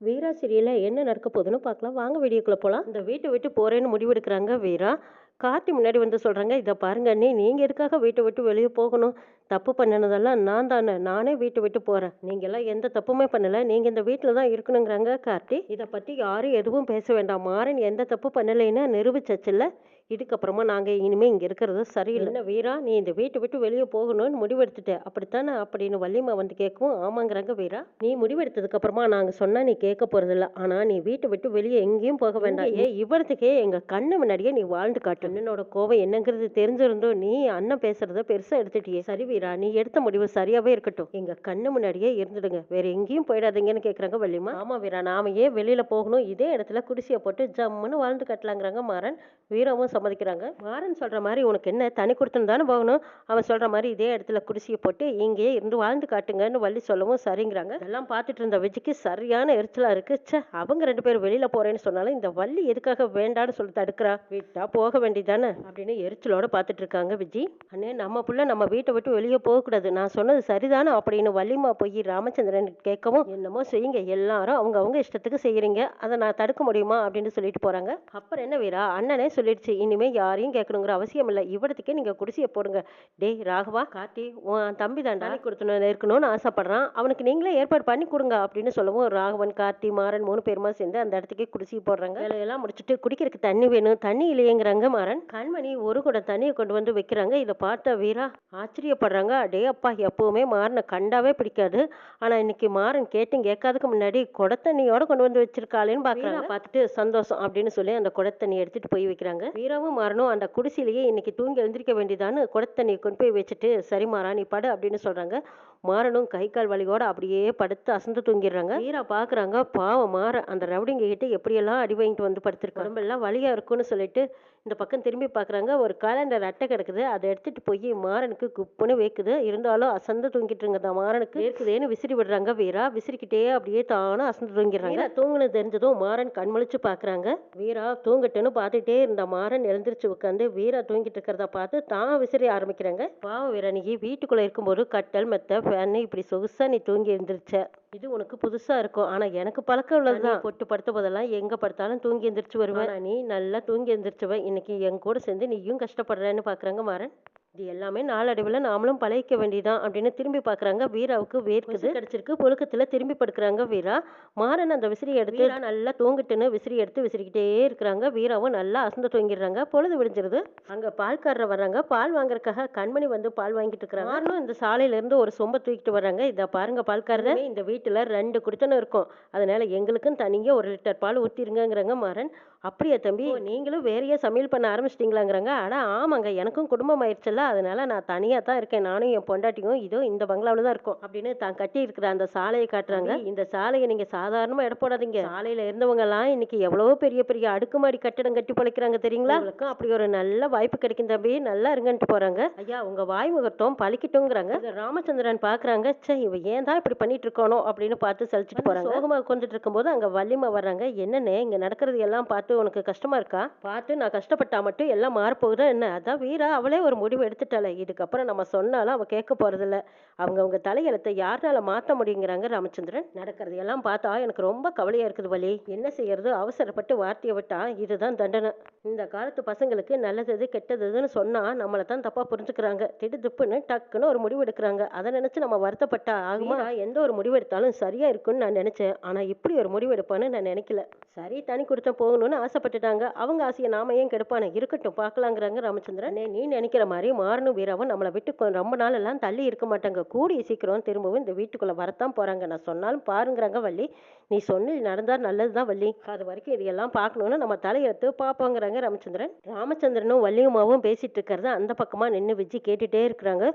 வீரா சீரியல்ல என்ன நடக்க போகுதுன்னு பார்க்கலாம். வாங்க வீடியோக்குள்ள போலாம். இந்த வீட்டை விட்டு போறேன்னு முடிவெடுக்கிறாங்க வீரா. கார்த்தி முன்னாடி வந்து சொல்றாங்க, இதை பாருங்க அண்ணே, நீங்க எதுக்காக வீட்டை விட்டு வெளியே போகணும்? தப்பு பண்ணினதெல்லாம் நான் தானே, நானே வீட்டை விட்டு போறேன். நீங்க எல்லாம் எந்த தப்புமே பண்ணல, நீங்க இந்த வீட்டில் தான் இருக்கணுங்கிறாங்க கார்த்தி. இதை பத்தி யாரும் எதுவும் பேச வேண்டாம், மாறன் எந்த தப்பு பண்ணலைன்னு நிரூபிச்சச்சுல்ல. இதுக்கப்புறமா நாங்க இனிமே இங்க இருக்கிறது சரியில்லை. என்ன வீரா, நீ இந்த வீட்டை விட்டு வெளியே போகணும்னு முடிவெடுத்துட்ட அப்படித்தானே அப்படின்னு வள்ளிமா வந்து கேட்கவும், ஆமாங்கிறாங்க வீரா. நீ முடிவெடுத்ததுக்கு அப்புறமா நாங்க சொன்னா நீ கேட்க போறதில்ல, ஆனா நீ வீட்டை விட்டு வெளியே எங்கேயும் போக வேண்டாம். இவரத்துக்கே எங்க கண்ணு முன்னாடியே நீ வாழ்ந்து காட்டு. அண்ணனோட கோவம் என்னங்கிறது தெரிஞ்சிருந்தோம், நீ அண்ணன் பேசுறத பெருசா எடுத்துட்டியே. சரி வீரா, நீ எடுத்த முடிவு சரியாவே இருக்கட்டும், எங்க கண்ணு முன்னாடியே இருந்துடுங்க, வேற எங்கேயும் போயிடாதீங்கன்னு கேக்குறாங்க வள்ளிமா. ஆமா வீரா, நாம ஏன் வெளியில போகணும், இதே இடத்துல குடிசையை போட்டு ஜம்முன்னு வாழ்ந்து கட்டலாங்கிறாங்க மாறன். வீராவும் சம்மதிக்கிறாங்க. மாறன் சொல்ற மாதிரி உனக்கு என்ன தனி கொடுத்துன்னு தானே போகணும், அவன் சொல்ற மாதிரி இதே இடத்துல குடிசையை போட்டு இங்கேயே இருந்து வாழ்ந்து காட்டுங்கன்னு வள்ளி சொல்லவும் சரிங்கிறாங்க. இதெல்லாம் பார்த்துட்டு இருந்த விஜய்க்கு சரியான எரிச்சலா இருக்கு. ச்சே, அவங்க ரெண்டு பேரும் வெளியில போறேன்னு சொன்னாலும் இந்த வள்ளி எதுக்காக வேண்டான்னு சொல்லி தடுக்கிறா, விட்டா போக வேண்டியதானே அப்படின்னு எரிச்சலோட பார்த்துட்டு இருக்காங்க விஜய். அண்ணே, நம்ம புள்ள நம்ம வீட்டை விட்டு வெளியே போக கூடாது, நான் சொன்னது சரிதானே அப்படின்னு வள்ளிமா போய் ராமச்சந்திரன் கேட்கவும், என்னமோ செய்யுங்க, எல்லாரும் அவங்க அவங்க இஷ்டத்துக்கு செய்யறீங்க, அதை நான் தடுக்க முடியுமா அப்படின்னு சொல்லிட்டு போறாங்க. அப்புறம் என்ன வீரா, அண்ணனே சொல்லிடுச்சு, இனிமே யாரையும் கேட்கணுங்கிற அவசியம் இல்லை, இவ்வளத்துக்கே நீங்க குடிசையை போடுங்க. டேய் ராகவா, கார்த்தி உன் தம்பி தாண்டா கொடுத்துன்னு இருக்கணும்னு ஆசைப்படுறான், அவனுக்கு நீங்களே ஏற்பாடு பண்ணி கொடுங்க அப்படின்னு சொல்லவும், ராகவன் கார்த்தி மாறன் 3 பேருமா சேர்ந்து அந்த இடத்துக்கே குடிசையை போடுறாங்க. வேலையெல்லாம் முடிச்சுட்டு குடிக்கிறதுக்கு தண்ணி வேணும், தண்ணி இல்லையேங்கிறாங்க மாறன். கண்மணி ஒரு குடம் தண்ணியை கொண்டு வந்து வைக்கிறாங்க. இதை பார்த்த வீரா ஆச்சரியப்படுறாங்க. அடே அப்பா, எப்பவுமே மாறனை கண்டாவே பிடிக்காது, ஆனா இன்னைக்கு மாறன் கேட்டும் கேட்காதுக்கு முன்னாடி குடத்தண்ணியோட கொண்டு வந்து வச்சிருக்காளேன்னு பார்த்துட்டு சந்தோஷம் அப்படின்னு சொல்லி அந்த குடத்தண்ணி எடுத்துட்டு போய் வைக்கிறாங்க. வீராவும் மாறனும் அந்த குடிசையிலேயே இன்னைக்கு தூங்கி எழுந்திருக்க வேண்டியதான்னு குடத்தண்ணியை கொண்டு போய் வச்சுட்டு, சரி மாறா நீ படு அப்படின்னு சொல்றாங்க. மாறனும் கை கால் வலியோட அப்படியே படுத்து அசந்து தூங்கிடுறாங்க. வீரா பாக்குறாங்க, பாவம் மாற அந்த ரவுடிங்க கிட்ட எப்படியெல்லாம் அடி வாங்கிட்டு வந்து படுத்திருக்க, உடம்பெல்லாம் வலியா இருக்குன்னு சொல்லிட்டு இந்த பக்கம் திரும்பி பாக்குறாங்க. ஒரு காலண்டர் அட்டை கிடக்குது, அதை எடுத்துட்டு போய் மாறனுக்கு குப்புன்னு வைக்குது. இருந்தாலும் அசந்து தூங்கிட்டு இருங்க மாறனுக்கு இருக்குதுன்னு விசிறி விடுறாங்க. வீரா விசிறிக்கிட்டே அப்படியே தானும் அசந்து தூங்கிடுறாங்க. தூங்குனது தெரிஞ்சதும் மாறன் கண்முழிச்சு பாக்குறாங்க. வீரா தூங்கட்டுன்னு பார்த்துட்டே இருந்த மாறன் எழுந்திரிச்சு உட்காந்து வீரா தூங்கிட்டு இருக்கிறத பார்த்து தான் விசிறி ஆரம்பிக்கிறாங்க. பாவம் வீரா, நீ வீட்டுக்குள்ள இருக்கும்போது கட்டல் மெத்த ஃபேன் இப்படி சொகுசா நீ தூங்கி எழுந்திரிச்ச, இது உனக்கு புதுசா இருக்கும், ஆனா எனக்கு பழக்கம் உள்ளதுதான். பொட்டு படுத்த போதெல்லாம் எங்க படுத்தாலும் தூங்கி எந்திரிச்சு வருவேன், நீ நல்லா தூங்கி எந்திரிச்சவ, இன்னைக்கு என் கூட சேர்ந்து நீயும் கஷ்டப்படுறேன்னு பாக்குறாங்க மாறன். இது எல்லாமே நாளடைவில் நாமளும் பழகிக்க வேண்டியதான் அப்படின்னு திரும்பி பார்க்குறாங்க. வீராவுக்கு வேர்க்குது கிடைச்சிருக்கு, புழுக்கத்தில் திரும்பி படுக்கிறாங்க வீரா. மாறன் அந்த விசிறி எடுத்து வீரா நல்லா தூங்கிட்டுன்னு விசிறி எடுத்து விசிறிக்கிட்டே இருக்கிறாங்க. வீராவும் நல்லா அசந்து தூங்கிடுறாங்க. பொழுது விடிஞ்சிருது. அங்கே பால்காரர் வர்றாங்க, பால் வாங்குறதுக்காக கண்மணி வந்து பால் வாங்கிட்டு இருக்கிறாங்க. மாறனும் இந்த சாலையிலேருந்து ஒரு சொம்பை தூக்கிட்டு வர்றாங்க. இதை பாருங்க பால்காரர், இந்த வீட்டில் 2 குடித்தனம் இருக்கும், அதனால எங்களுக்கும் தனியாக 1 லிட்டர் பால் ஊற்றிருங்கிறாங்க மாறன். அப்படியா தம்பி, நீங்களும் வேறையா சமையல் பண்ண ஆரம்பிச்சிட்டிங்களாங்கிறாங்க. அட ஆமாங்க, எனக்கும் குடும்பம் ஆயிடுச்சுல்ல, அதனால நான் தனியாக தான் இருக்கேன், நானும் என் பொண்டாட்டியும் இதோ இந்த பங்களாவில் தான் இருக்கோம் அப்படின்னு தான் கட்டி இருக்கிற அந்த சாலையை காட்டுறாங்க. இந்த சாலையை நீங்கள் சாதாரணமாக இட போடாதீங்க, சாலையில் இருந்தவங்கலாம் இன்னைக்கு எவ்வளவோ பெரிய பெரிய அடுக்குமாடி கட்டடம் கட்டி பழைக்கிறாங்க தெரியுங்களா, உங்களுக்கும் அப்படி ஒரு நல்ல வாய்ப்பு கிடைக்கும் தம்பி, நல்லா இருங்கன்ட்டு போகிறாங்க. ஐயா உங்கள் வாய் முகூர்த்தம் பழிக்கட்டுங்கிறாங்க. ராமச்சந்திரன் பார்க்குறாங்க, சே இவ ஏன் தான் இப்படி பண்ணிட்டு இருக்கணும் அப்படின்னு பார்த்து சலிச்சுட்டு போகிறாங்க. சோகமாக உட்காந்துட்டு இருக்கும்போது அங்கே வள்ளிமா வர்றாங்க. என்னென்ன இங்கே நடக்கிறது எல்லாம் பார்த்து உனக்கு கஷ்டமா இருக்கா, பார்த்து நான் கஷ்டப்பட்டா மட்டும் எல்லாம் மாறப்போகுதா என்ன, அதான் வீரா அவளே ஒரு முடிவு எடுத்துட்டால, இதுக்கப்புறம் நம்ம சொன்னாலும் அவ கேட்க போறதில்ல, அவங்க தலையெழுத்தை யாருனால மாற்ற முடியுங்கிறாங்க ராமச்சந்திரன். நடக்கிறது எல்லாம் பார்த்தா எனக்கு ரொம்ப கவலையா இருக்குது வலி, என்ன செய்யறது, அவசரப்பட்டு வார்த்தையை விட்டா இதுதான் தண்டனை. இந்த காலத்து பசங்களுக்கு நல்லது கெட்டதுன்னு சொன்னா நம்மளை தான் தப்பா புரிஞ்சுக்கிறாங்க, திடுதுப்புன்னு டக்குன்னு ஒரு முடிவு எடுக்கிறாங்க, அதை நினைச்சு நம்ம வருத்தப்பட்டா ஆகுமா, எந்த ஒரு முடிவு எடுத்தாலும் சரியா இருக்குன்னு நான் நினைச்சேன், ஆனா இப்படி ஒரு முடிவு எடுப்பான்னு நான் நினைக்கல. சரி தனி கொடுத்த போகணும்னு ஆசைப்பட்டுட்டாங்க, அவங்க ஆசையை நாம ஏன் கெடுப்பானே, இருக்கட்டும் பார்க்கலாங்கிறாங்க ராமச்சந்திரன். நீ நினைக்கிற மாதிரி மாறனும் வீராவும் நம்மளை விட்டு ரொம்ப நாள் எல்லாம் தள்ளி இருக்க மாட்டாங்க, கூடிய சீக்கிரம் திரும்பவும் இந்த வீட்டுக்குள்ள வரத்தான் போறாங்க, நான் சொன்னாலும் பாருங்கிறாங்க வள்ளி. நீ சொன்ன நடந்தா நல்லதுதான் வள்ளி, அது வரைக்கும் இதையெல்லாம் பார்க்கணும்னு நம்ம தலையெடுத்து பார்ப்போங்கிறாங்க ராமச்சந்திரன். ராமச்சந்திரனும் வள்ளியுமாவும் பேசிட்டு இருக்கிறத அந்த பக்கமா நின்று விஜய் கேட்டுட்டே இருக்கிறாங்க.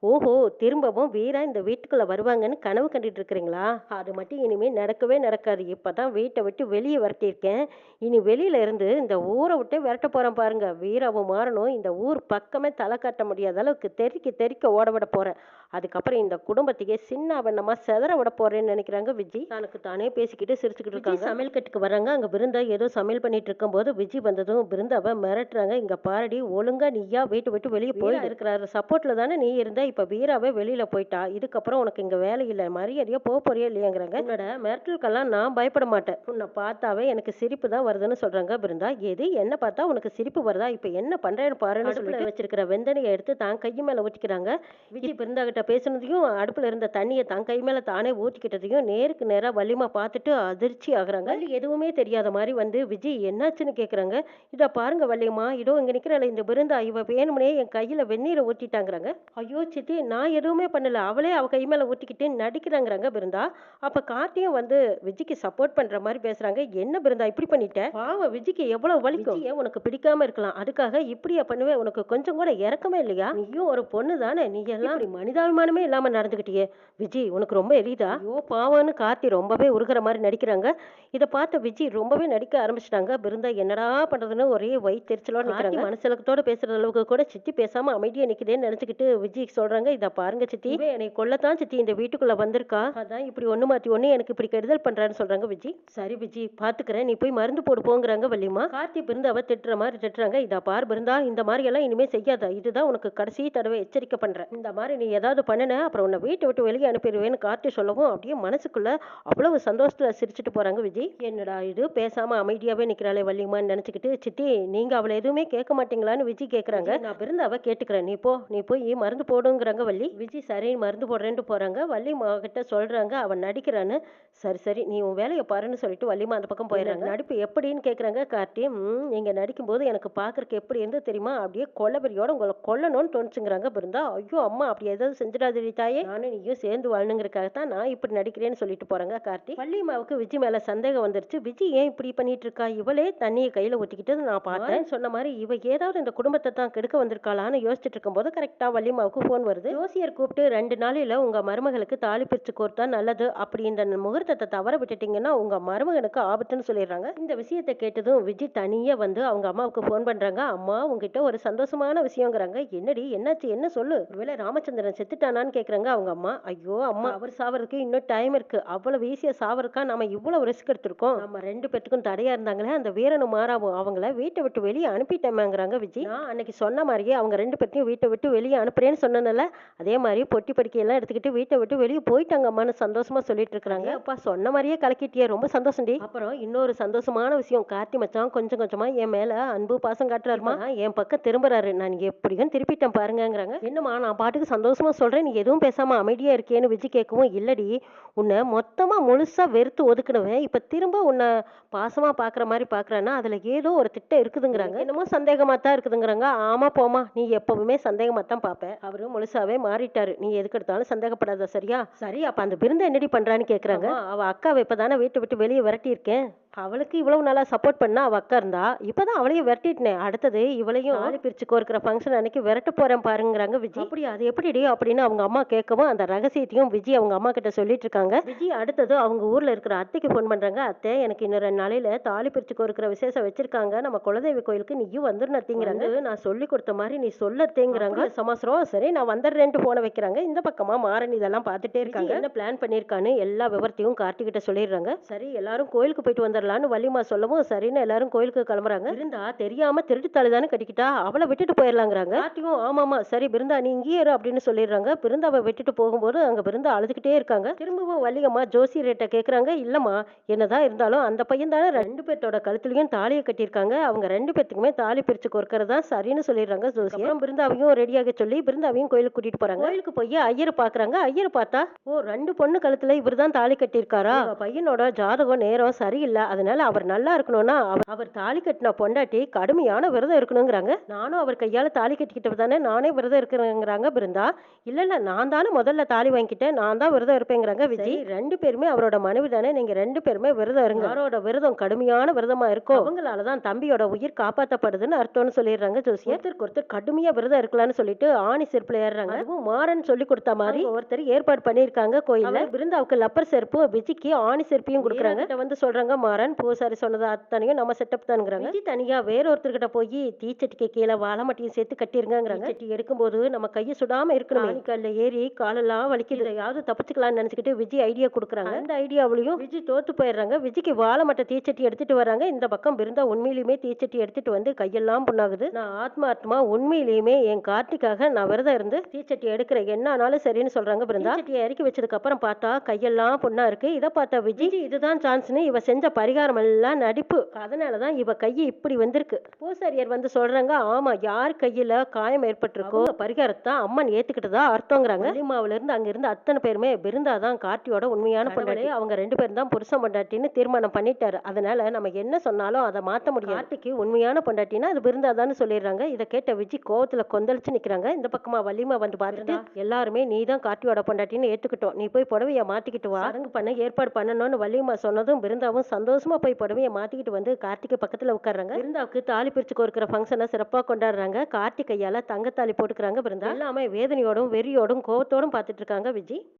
ஓஹோ, திரும்பவும் வீரா இந்த வீட்டுக்குள்ள வருவாங்கன்னு கனவு கண்டுட்டு இருக்கிறீங்களா, அது மட்டும் இனிமே நடக்கவே நடக்காது, இப்பதான் வீட்டை விட்டு வெளியே வரட்டியிருக்கேன், இனி வெளியில இன்னையில இருந்து இந்த ஊரை விட்டே விரட்ட போறேன் பாருங்க. வீராவும் மாறனும் இந்த ஊர் பக்கமே தலை காட்ட முடியாத அளவுக்கு தெறிக்க தெறிக்க ஓட விட போறேன். அதுக்கப்புறம் இந்த குடும்பத்தையே சின்ன வண்ணமா செதற விட போறேன்னு நினைக்கிறாங்க விஜி. தனக்கு தானே பேசிக்கிட்டு சிரிச்சுக்கிட்டு இருக்காங்க. சமையல் கட்டுக்கு வராங்க. அங்க பிருந்தா ஏதோ சமையல் பண்ணிட்டு இருக்கும்போது விஜி வந்ததும் பிருந்தாவை மிரட்டுறாங்க. இங்க பாரடி, ஒழுங்கா நீயா வீட்டு விட்டு வெளியே போய் இருக்கிறாரு சப்போர்ட்ல தானே நீ இருந்த, இப்ப வீராவே வெளியில போயிட்டா, இதுக்கப்புறம் உனக்கு இங்க வேலை இல்லை, மரியாதையா போறியா இல்லையாங்கிறாங்க. உன்னோட மிரட்டலுக்கெல்லாம் நான் பயப்பட மாட்டேன், உன்னை பார்த்தாவே எனக்கு சிரிப்பு தான் வருதுன்னு சொல்றாங்க பிருந்தா. எது என்ன பார்த்தா உனக்கு சிரிப்பு வருதா, இப்ப என்ன பண்றேன்னு பாருன்னு சொல்லி வச்சிருக்கிற வெந்தனையை எடுத்து தான் கை மேல ஊற்றிக்கிறாங்க. விஜய் பிருந்தா கிட்ட பேசுனதையும் அடுப்புல இருந்த தண்ணியை தான் கை மேல தானே ஊற்றிக்கிட்டதையும் நேருக்கு நேரா வள்ளிமா பார்த்துட்டு அதிர்ச்சி ஆகுறாங்க. எதுவுமே தெரியாத மாதிரி வந்து விஜய் என்னாச்சுன்னு கேக்குறாங்க. இத பாருங்க வள்ளிமா, இதோ இங்க நிக்கிறல இந்த பிருந்தா, இவ வேணும்னே என் கையில வெந்நீரை ஊற்றிட்டாங்கிறாங்க. ஐயோ சித்தி, நான் எதுவுமே பண்ணல, அவளே அவ கை மேல ஊற்றிக்கிட்டு நடிக்கிறாங்கிறாங்க பிருந்தா. அப்ப கார்த்தியும் வந்து விஜய்க்கு சப்போர்ட் பண்ற மாதிரி பேசுறாங்க. என்ன பிருந்தா இப்படி பண்ணிட்ட, பாவம் விஜய்க்கு எவ்வளவு வலிக்கும், உனக்கு பிடிக்காம இருக்கலாம், அதுக்காக இப்படியா பண்ணுவேன், உனக்கு கொஞ்சம் கூட இறக்கமே இல்லையா, நீயும் ஒரு பொண்ணு தானே, நீ எல்லாம் மனிதாபிமானமே இல்லாம நடந்துகிட்டியே விஜய், உனக்கு ரொம்ப எரியுதா. ஐயோ பாவம்னு கார்த்தி ரொம்பவே உருகிற மாதிரி நடிக்கிறாங்க. இதை பார்த்த விஜய் ரொம்பவே நடிக்க ஆரம்பிச்சிட்டாங்க. பிருந்தா என்னடா பண்றதுன்னு ஒரே வயிற்றுச்சலோட நிக்கிறாங்க. மனசலக்கத்தோட பேசுற அளவுக்கு கூட சித்தி பேசாம அமைதியா நிக்குதேன்னு நினைச்சுக்கிட்டு விஜய் சொல்றாங்க. இதை பாருங்க சித்தி, என்னை கொல்லத்தான் சித்தி இந்த வீட்டுக்குள்ள வந்திருக்கா, அதான் இப்படி ஒண்ணு மாத்தி ஒண்ணு எனக்கு இப்படி கெடுதல் பண்றான்னு சொல்றாங்க விஜய். சரி விஜய் பாத்துக்கிறேன், நீ போய் மருந்து போடு போங்கிறாங்க வள்ளிமா. கார்த்தி பிருந்தாவை திட்டுற மாதிரி திட்டுறாங்க. இதை பார் பிருந்தா, இந்த மாதிரி எல்லாம் இனிமே செய்யாத, இதுதான் உனக்கு கடைசி தடவை எச்சரிக்கை பண்றேன், இந்த மாதிரி நீ ஏதாவது பண்ணன அப்புறம் உன்னை வீட்டை விட்டு வெளியே அனுப்பிடுவேன்னு கார்த்தி சொல்லவும் அப்படியே மனசுக்குள்ள அவ்வளவு சந்தோஷத்துல சிரிச்சுட்டு போறாங்க விஜய். என்னடா இது பேசாம அமைதியாவே நிக்கிறாளே வள்ளிமான்னு நினைச்சுக்கிட்டு, சித்தி நீங்க அவளை எதுவுமே கேட்க மாட்டீங்களான்னு விஜய் கேக்குறாங்க. நான் பிருந்தாவை கேட்டுக்கிறேன், நீ போய் மருந்து போடுங்கிறாங்க வள்ளி. விஜய் சரி மருந்து போடுறேன்ட்டு போறாங்க. வள்ளிமா கிட்ட சொல்றாங்க அவன் நடிக்கிறான்னு. சரி சரி நீ உன் வேலையை பாருன்னு சொல்லிட்டு வள்ளிமா அந்த பக்கம் போயிடுறாங்க. நடிப்பு எப்படின்னு கேக்குறாங்க கார்த்தி. நீங்க நடிக்கும் போது எனக்கு பாக்குறதுக்கு எப்படி இருந்து தெரியுமா, அப்படியே கொல்லபெரியோட உங்களை கொல்லணும்னு தோணுச்சுங்கிறாங்க பிருந்தா. ஐயோ அம்மா அப்படி ஏதாவது செஞ்சிடாது தாயே, நானும் நீயும் சேர்ந்து வாழணுங்கிறக்காகத்தான் நான் இப்படி நடிக்கிறேன்னு சொல்லிட்டு போறாங்க கார்த்தி. வள்ளிமாவுக்கு விஜய் மேல சந்தேகம் வந்துருச்சு. விஜய் ஏன் இப்படி பண்ணிட்டு இருக்கா, இவளே தண்ணியை கையில ஊத்திக்கிட்டு நான் பார்த்தேன் சொன்ன மாதிரி இவ ஏதாவது இந்த குடும்பத்தை தான் கெடுக்க வந்திருக்காளான்னு யோசிச்சுட்டு இருக்கும் போது கரெக்டா வள்ளிமாவுக்கு போன் வருது. ஜோசியர் கூப்பிட்டு 2 நாளையில உங்க மருமகளுக்கு தாலி பிரிச்சு கோர்த்தா நல்லது, அப்படி இந்த முகூர்த்தத்தை தவற விட்டுட்டீங்கன்னா உங்க மருமகனுக்கு ஆபத்துன்னு சொல்லிடுறாங்க. இந்த விஷயத்தை கேட்டதும் விஜய் தனியா வந்து அவங்க அம்மாவுக்கு போன் பண்றாங்க. அம்மா உங்ககிட்ட ஒரு சந்தோஷமான விஷயங்கிறாங்க. என்னடி என்னாச்சு, என்ன சொல்லு, ஒருவேளை ராமச்சந்திரன் செத்துட்டானான்னு கேக்குறாங்க அவங்க அம்மா. ஐயோ அம்மா, அவர் சாவறதுக்கு இன்னும் டைம் இருக்கு, அவ்வளவு ஈஸியா சாவறக்கா நாம இவ்வளவு ரிஸ்க் எடுத்திருக்கோம், நம்ம 2 பேத்துக்கும் தடையா இருந்தாங்களே அந்த வீரனும் மாறாவும் அவங்கள வீட்டை விட்டு வெளியே அனுப்பிட்டேமாங்கிறாங்க விஜய். நான் அன்னைக்கு சொன்ன மாதிரியே அவங்க 2 பேத்தையும் வீட்டை விட்டு வெளியே அனுப்புறேன்னு சொன்னேன்ல, அதே மாதிரி பொட்டி படிக்கையெல்லாம் எடுத்துக்கிட்டு வீட்டை விட்டு வெளியே போயிட்டாங்க அம்மான்னு சந்தோஷமா சொல்லிட்டு இருக்காங்க. அப்பா சொன்ன மாதிரியே கலக்கிட்டியே, ரொம்ப சந்தோஷம்டி. அப்புறம் இன்னொரு சந்தோஷமான விஷயம், கார்த்தி மச்சான் கொஞ்சம் கொஞ்சமா என் மேல அன்பு பாசம் காட்டுறாருமா, என் பக்கம் திரும்புறாரு, நான் எப்படியும் திருப்பிட்டேன் பாருங்கிறாங்க. என்னம்மா நான் பாட்டுக்கு சந்தோஷமா சொல்றேன், நீ எதுவும் பேசாம அமைதியா இருக்கேன்னு விஜய் கேட்கவும், இல்லடி உன்னை மொத்தமா முழுசா வெறுத்து ஒதுக்குனவன் இப்ப திரும்ப உன்னை பாசமா பாக்குற மாதிரி பாக்குறான்னா அதுல ஏதோ ஒரு திட்டம் இருக்குதுங்கிறாங்க. என்னமோ சந்தேகமா தான் இருக்குதுங்கிறாங்க. ஆமா போமா, நீ எப்பவுமே சந்தேகமா தான் பாப்ப, அவரு முழுசாவே மாறிட்டாரு, நீ எதுக்கு எடுத்தாலும் சந்தேகப்படாத சரியா. சரி அப்ப அந்த பிருந்த என்னடி பண்றான்னு கேக்குறாங்க. அவ அக்காவை இப்பதானே வீட்டை விட்டு வெளியே விரட்டி இருக்கேன், அவளுக்கு இவ்வளவு நாளா சப்போர்ட் பண்ணா அவ அக்கா இருந்தா, இப்பதான் அவளையும் விரட்டிட்டேன், அடுத்தது இவளையும் ஆளு பிரிச்சு கோர்க்கிற ஃபங்க்ஷன் அன்னைக்கு விரட்ட போறேன் பாருங்கிறாங்க விஜய். அப்படி அது எப்படி அப்படின்னு அவங்க அம்மா கேட்கவும் அந்த ரகசியத்தையும் விஜய் அவங்க அம்மா கிட்ட சொல்லிட்டு இருக்காங்க. விஜய் அடுத்தது அவங்க ஊர்ல இருக்கிற அத்தைக்கு போன் பண்றாங்க. அத்தை எனக்கு இன்னும் 2 நாளையில தாலி பிரிச்சு கோர்க்கிற விசேஷம் வச்சிருக்காங்க, நம்ம குலதெய்வ கோயிலுக்கு நீயும் வந்துருந்தீங்கிறாங்க. நான் சொல்லி கொடுத்த மாதிரி நீ சொல்லத்தேங்கிறாங்க. சமாசரம் சரி நான் வந்துடுறேன்ட்டு போன வைக்கிறாங்க. இந்த பக்கமா மாறன் இதெல்லாம் பார்த்துட்டே இருக்காங்க. என்ன பிளான் பண்ணிருக்கான்னு எல்லா விவரத்தையும் கார்த்தி கிட்ட சொல்லிடுறாங்க. சரி எல்லாரும் கோயிலுக்கு போயிட்டு வந்துடலான்னு வள்ளிமா சொல்லவும் சரின்னு எல்லாரும் கோயிலுக்கு கிளம்புறாங்க. இருந்தா தெரியாம திருட்டு தாலிதானே கட்டிக்கிட்டா, அவளை விட்டுட்டு போயிடலாங்கிறாங்க. கார்த்தியும் ஆமாமா சரி பிருந்தா நீ இங்கேயே இரு அப்படின்னு சொல்லிடுறாங்க. பிருந்தாவை விட்டுட்டு போகும்போது அங்க பிருந்தா அழுதுகிட்டே இருக்காங்க. திரும்பவும் வள்ளியம்மா ஜோசியர்கிட்ட கேக்குறாங்க. இல்லம்மா என்னதான் இருந்தாலும் அந்த பையன் தானே 2 பேர்த்தோட கழுத்துலயும் தாலியை கட்டியிருக்காங்க, அவங்க 2 பேத்துக்குமே தாலி பிரிச்சு கொடுக்கறதா சரின்னு சொல்லிடுறாங்க ஜோசியர். அப்புறம் பிருந்தாவையும் ரெடியாக சொல்லி பிருந்தாவையும் கோயிலுக்கு கூட்டிட்டு போறாங்க. கோயிலுக்கு போய் ஐயரை பாக்குறாங்க. ஐயரை பார்த்தா ஓ 2 பொண்ணு கழுத்துல இவர்தான் தாலி கட்டியிருக்காரா, பையனோட ஜாதகம் நேரம் சரியில்லை, அதனால அவர் நல்லா இருக்கணும்னா அவர் தாலி கட்டின பொண்டாட்டி கடுமையான விரதம் இருக்கணுங்கிறாங்க. நானும் அவர் கையால தாலி கட்டிக்கிட்டு தானே நானே விரதம் இருக்கிறேங்கிறாங்க பிருந்தா. இல்ல இல்ல நான் தானே முதல்ல தாலி வாங்கிட்டேன், நான் தான் விரதம் இருப்பேங்கிறாங்க விஜய். 2 பேருமே அவரோட மனைவி தானே, நீங்க 2 பேருமே விரதம் இருங்க, யாரோட விரதம் கடுமையான விரதமா இருக்கும் அவங்களாலதான் தம்பியோட உயிர் காப்பாற்றப்படுதுன்னு அர்த்தம்னு சொல்லிடுறாங்க ஜோசியர். ஒருத்தர் கடுமையா விரதம் இருக்கலாம்னு சொல்லிட்டு ஆணி செருப்புல ஏறாங்க. அதுவும் மாறன் சொல்லி கொடுத்த மாதிரி ஒருத்தர் ஏற்பாடு பண்ணிருக்காங்க கோயில்ல. பிருந்தாவுக்கு லப்பர் செருப்பு, விஜய்க்கு ஆணி செருப்பையும் கொடுக்குறாங்க. வந்து சொல்றாங்க மாறன் பூசாரி சொன்னதா அத்தனையும் நம்ம செட்டப் தானுங்கிறாங்க. விஜி தனியா வேற ஒருத்தர்கிட்ட போய் தீச்சட்டிக்கு கீழே வாழைமட்டையும் சேர்த்து கட்டிருங்கிறாங்க. சட்டி எடுக்கும்போது நம்ம கையை சுடாம இருக்கணும். ஆணிக்கல்ல ஏறி காலெல்லாம் வலிக்குது. இதையாவது தப்பிச்சுக்கலாம்னு நினைச்சுக்கிட்டு விஜி ஐடியா கொடுக்குறாங்க. அந்த ஐடியாவிலையும் விஜி தோத்து போயிடுறாங்க. விஜிக்கு வாழைமட்டை தீச்சட்டி எடுத்துட்டு வராங்க. இந்த பக்கம் பிருந்தா உண்மையிலுமே தீச்சட்டி எடுத்துட்டு வந்து கையெல்லாம் புண்ணாகுது. நான் ஆத்மார்த்தமா உண்மையிலுமே என் கார்த்திக்காக நான் விரதம் இருந்து தீச்சட்டி எடுக்கிறேன், என்ன ஆனாலும் சரின்னு சொல்றாங்க பிருந்தா. தீச்சட்டியை இறக்கி வச்சதுக்கு அப்புறம் பார்த்தா கையெல்லாம் புண்ணா இருக்கு. இதை பார்த்தா விஜி இதுதான் சான்ஸ்னு இவ செஞ்ச பரிகாரம் எல்லாம் நடிப்பு, அதனாலதான் இவ கையை இப்படி வந்திருக்கு. பூசாரியர் வந்து சொல்றாங்க, ஆமா யார் கையில காயம் ஏற்பட்டிருக்கோ பரிகாரத்தை அம்மன் ஏத்துக்கிட்டதா அர்த்தங்கிறாங்க. வள்ளிமாவுல இருந்து அங்க இருந்து அத்தனை பேருமே பிருந்தா தான் கார்த்தியோட உண்மையான பொண்டாட்டி, அவங்க 2 பேரும் தான் புருஷன் பொண்டாட்டின்னு தீர்மானம் பண்ணிட்டாரு. அதனால நம்ம என்ன சொன்னாலும் அதை மாத்த முடியும். கார்த்திக்கு உண்மையான பொண்டாட்டினா அது பிருந்தா தான் சொல்லிடுறாங்க. இதை கேட்ட விஜி கோவத்துல கொந்தளிச்சு நிக்கிறாங்க. இந்த பக்கமா வள்ளிமா வந்து பார்த்துட்டு, எல்லாருமே நீ தான் கார்த்தியோட பொண்டாட்டின்னு ஏத்துக்கிட்டோம், நீ போய் புடவைய மாத்திக்கிட்டு வா, சடங்கு பண்ண ஏற்பாடு பண்ணணும்னு வள்ளிமா சொன்னதும் பிருந்தாவும் சந்தோஷமா போய் புடவைய மாத்திக்கிட்டு வந்து கார்த்திகை பக்கத்துல உட்கார்றாங்க. பிருந்தாவுக்கு தாலி பிரிச்சு கோர்க்கிற ஃபங்க்ஷனை சிறப்பா கொண்டாடுறாங்க. கார்த்திகையால தங்கத்தாலி போட்டுக்கிறாங்க பிருந்தா. எல்லாமே வேதனையோடும் வெறியோடும் கோவத்தோடும் பார்த்துட்டு இருக்காங்க விஜி.